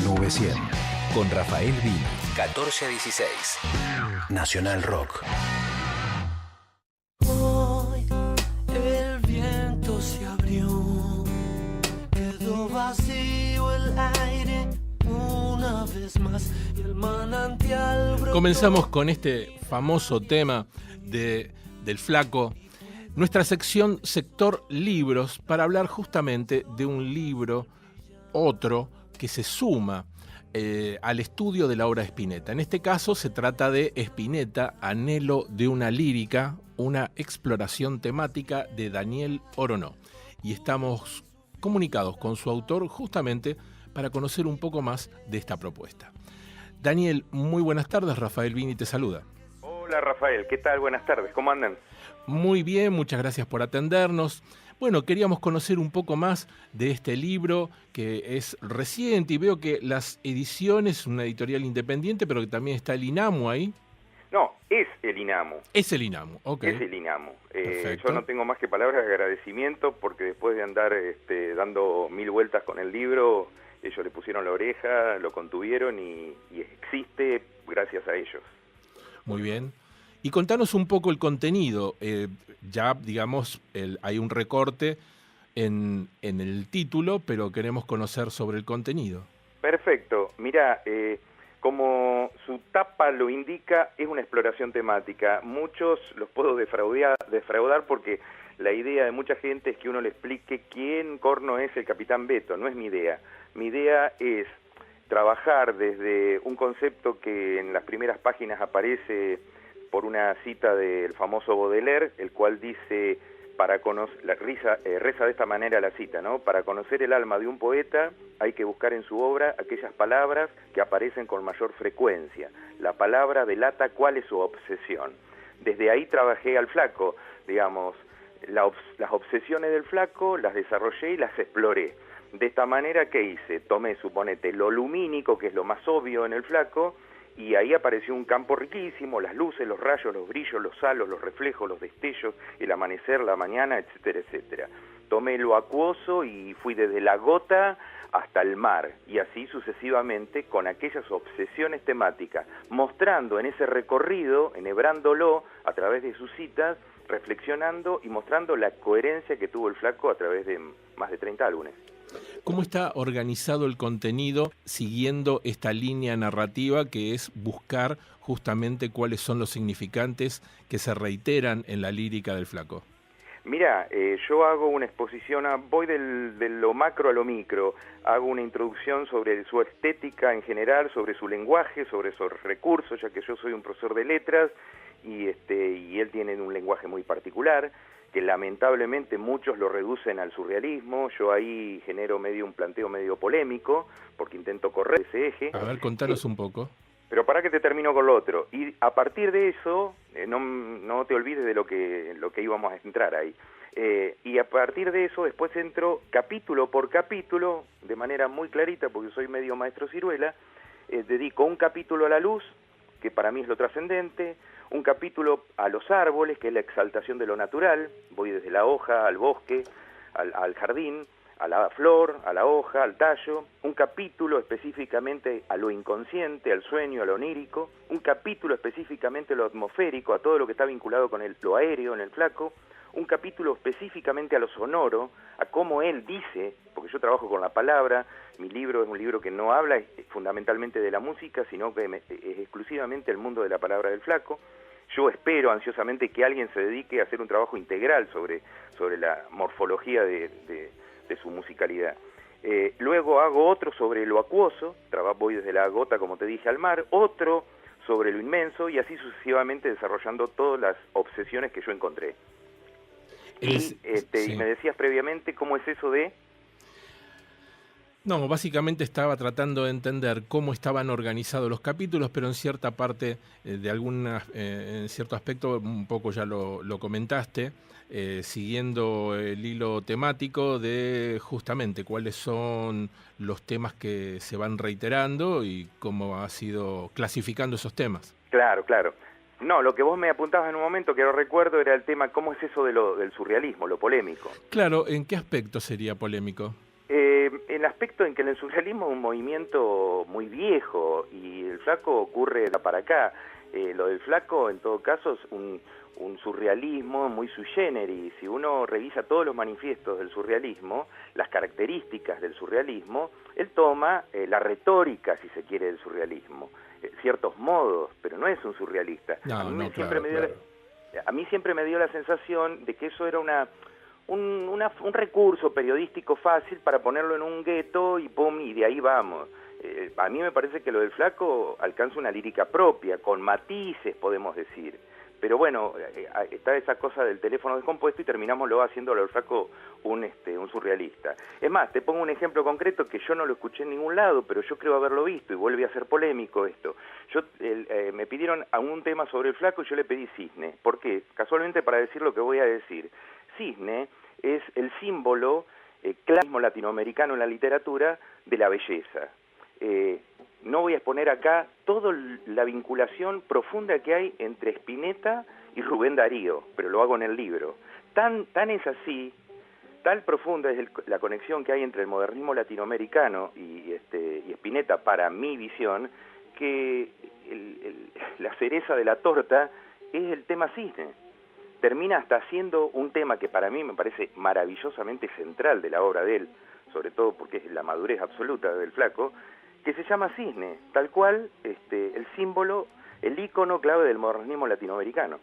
Nube 100 con Rafael Vini, 14 a 16. Nacional Rock. Hoy el viento se abrió, quedó vacío el aire una vez más y el manantial brotó. Comenzamos con este famoso tema del Flaco, nuestra sección Sector Libros, para hablar justamente de un libro, otro, que se suma al estudio de la obra de Spinetta. En este caso se trata de Spinetta, Anhelo de una lírica, una exploración temática de Daniel Oronó. Y estamos comunicados con su autor justamente para conocer un poco más de esta propuesta. Daniel, muy buenas tardes, Rafael Vini te saluda. Hola Rafael, ¿qué tal? Buenas tardes, ¿cómo andan? Muy bien, muchas gracias por atendernos. Bueno, queríamos conocer un poco más de este libro que es reciente y veo que las ediciones, una editorial independiente, pero que también está el INAMU ahí. No, es el INAMU. Es el INAMU, ok. Es el INAMU. Perfecto. Yo no tengo más que palabras de agradecimiento porque después de andar dando 1000 vueltas con el libro, ellos le pusieron la oreja, lo contuvieron y existe gracias a ellos. Muy bien. Y contanos un poco el contenido. Ya, digamos, hay un recorte en el título, pero queremos conocer sobre el contenido. Perfecto. Mirá, como su tapa lo indica, es una exploración temática. Muchos los puedo defraudar porque la idea de mucha gente es que uno le explique quién corno es el Capitán Beto. No es mi idea. Mi idea es trabajar desde un concepto que en las primeras páginas aparece por una cita del famoso Baudelaire, el cual dice, para conocer, reza de esta manera la cita, ¿no? Para conocer el alma de un poeta hay que buscar en su obra aquellas palabras que aparecen con mayor frecuencia. La palabra delata cuál es su obsesión. Desde ahí trabajé al Flaco, digamos, las obsesiones del Flaco las desarrollé y las exploré. De esta manera, ¿qué hice? Tomé, suponete, lo lumínico, que es lo más obvio en el Flaco, y ahí apareció un campo riquísimo, las luces, los rayos, los brillos, los halos, los reflejos, los destellos, el amanecer, la mañana, etcétera, etcétera. Tomé lo acuoso y fui desde la gota hasta el mar, y así sucesivamente con aquellas obsesiones temáticas, mostrando en ese recorrido, enhebrándolo a través de sus citas, reflexionando y mostrando la coherencia que tuvo el Flaco a través de más de 30 álbumes. ¿Cómo está organizado el contenido siguiendo esta línea narrativa que es buscar justamente cuáles son los significantes que se reiteran en la lírica del Flaco? Mira, yo hago una exposición, voy de lo macro a lo micro, hago una introducción sobre su estética en general, sobre su lenguaje, sobre sus recursos, ya que yo soy un profesor de letras y él tiene un lenguaje muy particular, que lamentablemente muchos lo reducen al surrealismo. Yo ahí genero un planteo medio polémico, porque intento correr ese eje. A ver, contanos un poco. Pero para que te termino con lo otro. Y a partir de eso, no te olvides de lo que íbamos a entrar ahí. Y a partir de eso, después entro capítulo por capítulo, de manera muy clarita, porque soy medio maestro ciruela, dedico un capítulo a la luz, que para mí es lo trascendente, un capítulo a los árboles, que es la exaltación de lo natural, voy desde la hoja al bosque, al jardín, a la flor, a la hoja, al tallo, un capítulo específicamente a lo inconsciente, al sueño, a lo onírico, un capítulo específicamente a lo atmosférico, a todo lo que está vinculado con lo aéreo en el Flaco, un capítulo específicamente a lo sonoro, a cómo él dice, porque yo trabajo con la palabra, mi libro es un libro que no habla fundamentalmente de la música, sino que es exclusivamente el mundo de la palabra del Flaco. Yo espero ansiosamente que alguien se dedique a hacer un trabajo integral sobre la morfología de su musicalidad. Luego hago otro sobre lo acuoso, voy desde la gota, como te dije, al mar, otro sobre lo inmenso, y así sucesivamente desarrollando todas las obsesiones que yo encontré. Sí. Y me decías previamente cómo es eso de... No, básicamente estaba tratando de entender cómo estaban organizados los capítulos, pero en cierta parte, en cierto aspecto, un poco ya lo comentaste, siguiendo el hilo temático de justamente cuáles son los temas que se van reiterando y cómo ha sido clasificando esos temas. Claro, claro. No, lo que vos me apuntabas en un momento, que no recuerdo, era el tema, ¿cómo es eso del surrealismo, lo polémico? Claro, ¿en qué aspecto sería polémico? En el aspecto en que el surrealismo es un movimiento muy viejo y el Flaco ocurre de para acá. Lo del Flaco, en todo caso, es un surrealismo muy sui generis. Si uno revisa todos los manifiestos del surrealismo, las características del surrealismo, él toma la retórica, si se quiere, del surrealismo, ciertos modos, pero no es un surrealista. A mí siempre me dio la sensación de que eso era un recurso periodístico fácil para ponerlo en un gueto y pum, y de ahí vamos. A mí me parece que lo del Flaco alcanza una lírica propia, con matices, podemos decir. Pero bueno, está esa cosa del teléfono descompuesto y terminamos luego haciéndolo al Flaco un surrealista. Es más, te pongo un ejemplo concreto que yo no lo escuché en ningún lado, pero yo creo haberlo visto y vuelve a ser polémico esto. Me pidieron un tema sobre el Flaco y yo le pedí cisne. ¿Por qué? Casualmente para decir lo que voy a decir. Cisne es el símbolo clásico latinoamericano en la literatura de la belleza. No voy a exponer acá toda la vinculación profunda que hay entre Spinetta y Rubén Darío, pero lo hago en el libro. Tan es así, tal profunda es la conexión que hay entre el modernismo latinoamericano y Spinetta, para mi visión, que la cereza de la torta es el tema cisne. Termina hasta siendo un tema que para mí me parece maravillosamente central de la obra de él, sobre todo porque es la madurez absoluta del Flaco, que se llama cisne, tal cual el símbolo, el ícono clave del modernismo latinoamericano.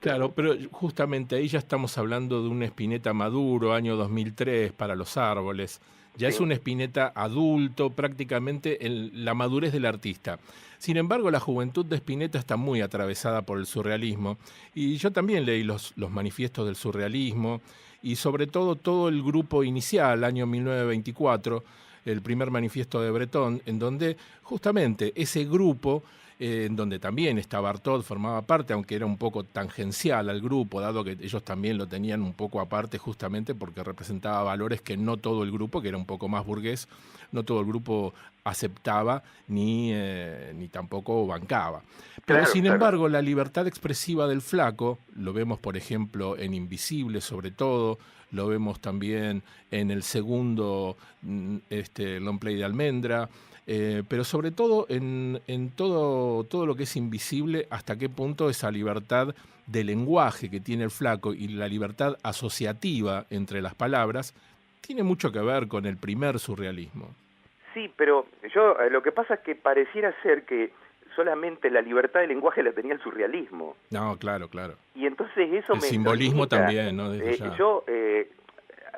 Claro, pero justamente ahí ya estamos hablando de un Spinetta maduro, año 2003, para los árboles. Ya sí. Es un Spinetta adulto, prácticamente en la madurez del artista. Sin embargo, la juventud de Spinetta está muy atravesada por el surrealismo. Y yo también leí los manifiestos del surrealismo y sobre todo el grupo inicial, año 1924, el primer manifiesto de Breton, en donde justamente ese grupo, en donde también estaba Bartót, formaba parte, aunque era un poco tangencial al grupo, dado que ellos también lo tenían un poco aparte justamente porque representaba valores que no todo el grupo, que era un poco más burgués, no todo el grupo aceptaba ni tampoco bancaba. Pero claro, sin embargo, la libertad expresiva del Flaco, lo vemos por ejemplo en Invisible sobre todo, lo vemos también en el segundo long play de Almendra, pero sobre todo en todo lo que es Invisible, hasta qué punto esa libertad de lenguaje que tiene el Flaco y la libertad asociativa entre las palabras tiene mucho que ver con el primer surrealismo. Sí, pero lo que pasa es que pareciera ser que solamente la libertad de lenguaje la tenía el surrealismo. No, claro. Y entonces eso el simbolismo también, ¿no?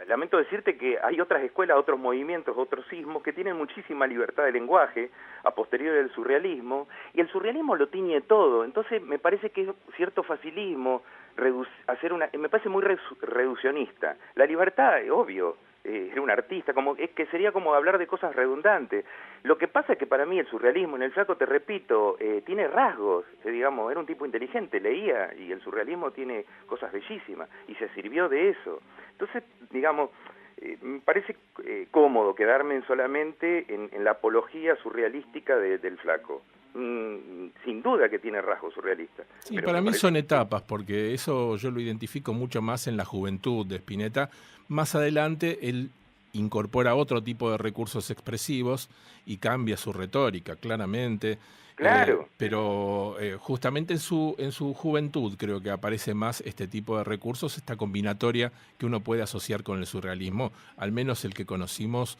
Lamento decirte que hay otras escuelas, otros movimientos, otros sismos que tienen muchísima libertad de lenguaje a posteriori del surrealismo, y el surrealismo lo tiñe todo. Entonces me parece que es cierto facilismo me parece muy reduccionista. La libertad, obvio, era un artista, es que sería como hablar de cosas redundantes. Lo que pasa es que para mí el surrealismo, en el Flaco, te repito, tiene rasgos, digamos, era un tipo inteligente, leía, y el surrealismo tiene cosas bellísimas, y se sirvió de eso. Entonces, digamos, me parece cómodo quedarme solamente en la apología surrealística del Flaco. Sin duda que tiene rasgos surrealistas. Sí, para mí son etapas, porque eso yo lo identifico mucho más en la juventud de Spinetta. Más adelante él incorpora otro tipo de recursos expresivos y cambia su retórica, claramente. Claro. Pero justamente en su juventud creo que aparece más este tipo de recursos, esta combinatoria que uno puede asociar con el surrealismo, al menos el que conocimos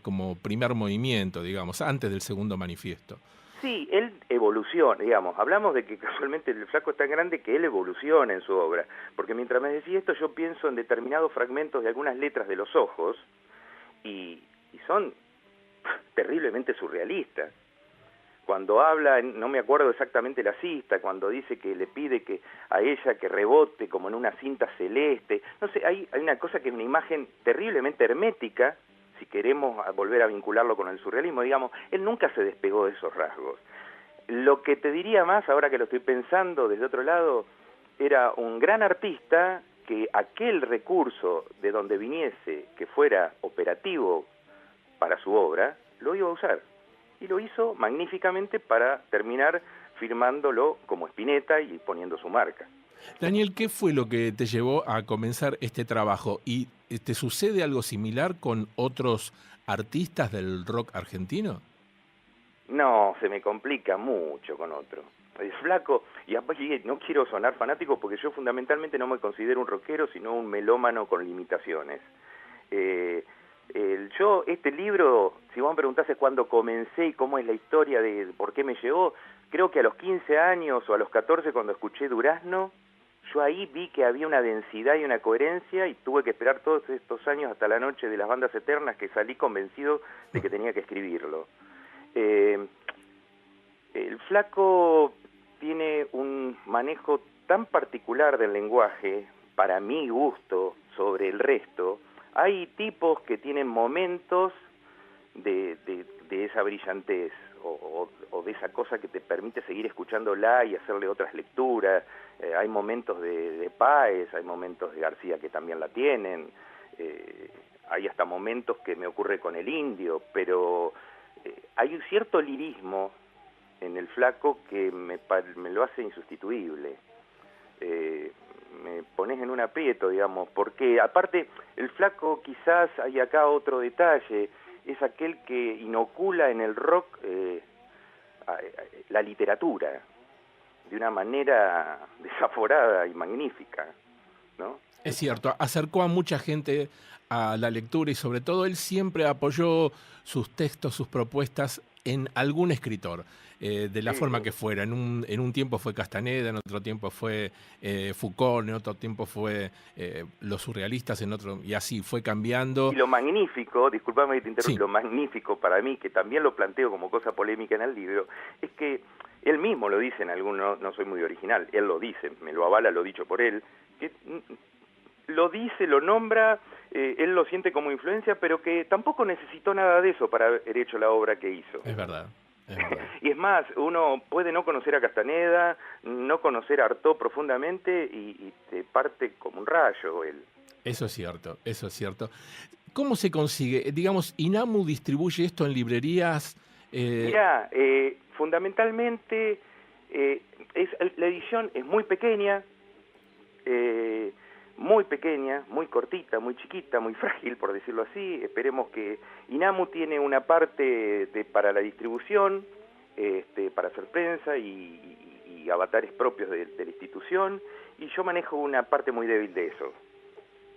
como primer movimiento, digamos, antes del segundo manifiesto. Sí, él evoluciona, digamos, hablamos de que casualmente el Flaco es tan grande que él evoluciona en su obra, porque mientras me decía esto yo pienso en determinados fragmentos de algunas letras de Los Ojos y son terriblemente surrealistas. Cuando habla, no me acuerdo exactamente la cita, cuando dice que le pide que a ella que rebote como en una cinta celeste, no sé, hay una cosa que es una imagen terriblemente hermética, si queremos volver a vincularlo con el surrealismo, digamos, él nunca se despegó de esos rasgos. Lo que te diría más, ahora que lo estoy pensando desde otro lado, era un gran artista que aquel recurso de donde viniese, que fuera operativo para su obra, lo iba a usar. Y lo hizo magníficamente para terminar firmándolo como Spinetta y poniendo su marca. Daniel, ¿qué fue lo que te llevó a comenzar este trabajo? ¿Y te sucede algo similar con otros artistas del rock argentino? No, se me complica mucho con otro. El Flaco, y aparte no quiero sonar fanático porque yo fundamentalmente no me considero un rockero, sino un melómano con limitaciones. Yo, este libro, si vos me preguntase cuándo comencé y cómo es la historia de por qué me llegó, creo que a los 15 años o a los 14 cuando escuché Durazno, yo ahí vi que había una densidad y una coherencia y tuve que esperar todos estos años hasta la noche de las bandas eternas que salí convencido de que tenía que escribirlo. El Flaco tiene un manejo tan particular del lenguaje, para mi gusto, sobre el resto. Hay tipos que tienen momentos de esa brillantez o de esa cosa que te permite seguir escuchándola y hacerle otras lecturas. Hay momentos de Páez, hay momentos de García que también la tienen, hay hasta momentos que me ocurre con el Indio, pero hay un cierto lirismo en el Flaco que me lo hace insustituible. Me pones en un aprieto, digamos, porque aparte el Flaco quizás hay acá otro detalle, es aquel que inocula en el rock la literatura de una manera desaforada y magnífica, ¿no? Es cierto, acercó a mucha gente a la lectura y sobre todo él siempre apoyó sus textos, sus propuestas en algún escritor, de la forma que fuera. En un tiempo fue Castaneda, en otro tiempo fue Foucault, en otro tiempo fue los surrealistas, en otro, y así fue cambiando. Y lo magnífico, discúlpame que te interrumpa, lo magnífico para mí, que también lo planteo como cosa polémica en el libro, es que él mismo lo dice en algunos, no soy muy original, él lo dice, me lo avala lo dicho por él, que lo dice, lo nombra, él lo siente como influencia, pero que tampoco necesitó nada de eso para haber hecho la obra que hizo. Es verdad. Y es más, uno puede no conocer a Castaneda, no conocer a Artaud profundamente y te parte como un rayo él. Eso es cierto, eso es cierto. ¿Cómo se consigue? Digamos, ¿Inamu distribuye esto en librerías? Mirá, fundamentalmente la edición es muy pequeña, muy cortita, muy chiquita, muy frágil, por decirlo así. Esperemos que Inamu tiene una parte para la distribución, para hacer prensa y avatares propios de la institución, y yo manejo una parte muy débil de eso,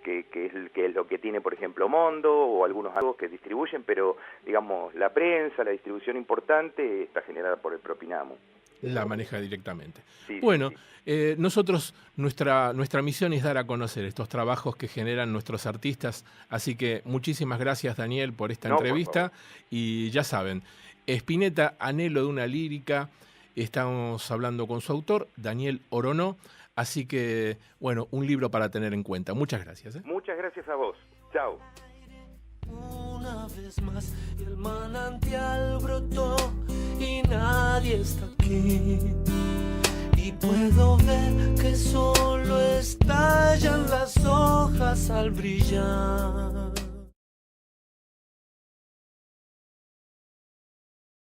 que es lo que tiene, por ejemplo, Mondo o algunos amigos que distribuyen, pero, digamos, la prensa, la distribución importante está generada por el propio Inamu. La maneja directamente. Sí, bueno, sí. Nosotros, nuestra misión es dar a conocer estos trabajos que generan nuestros artistas, así que muchísimas gracias, Daniel, por esta entrevista, y ya saben, Spinetta, Anhelo de una lírica, estamos hablando con su autor, Daniel Oronó, así que, bueno, un libro para tener en cuenta. Muchas gracias. Muchas gracias a vos. Chao. Una vez más el manantial brotó y nadie está aquí, y puedo ver que solo estallan las hojas al brillar.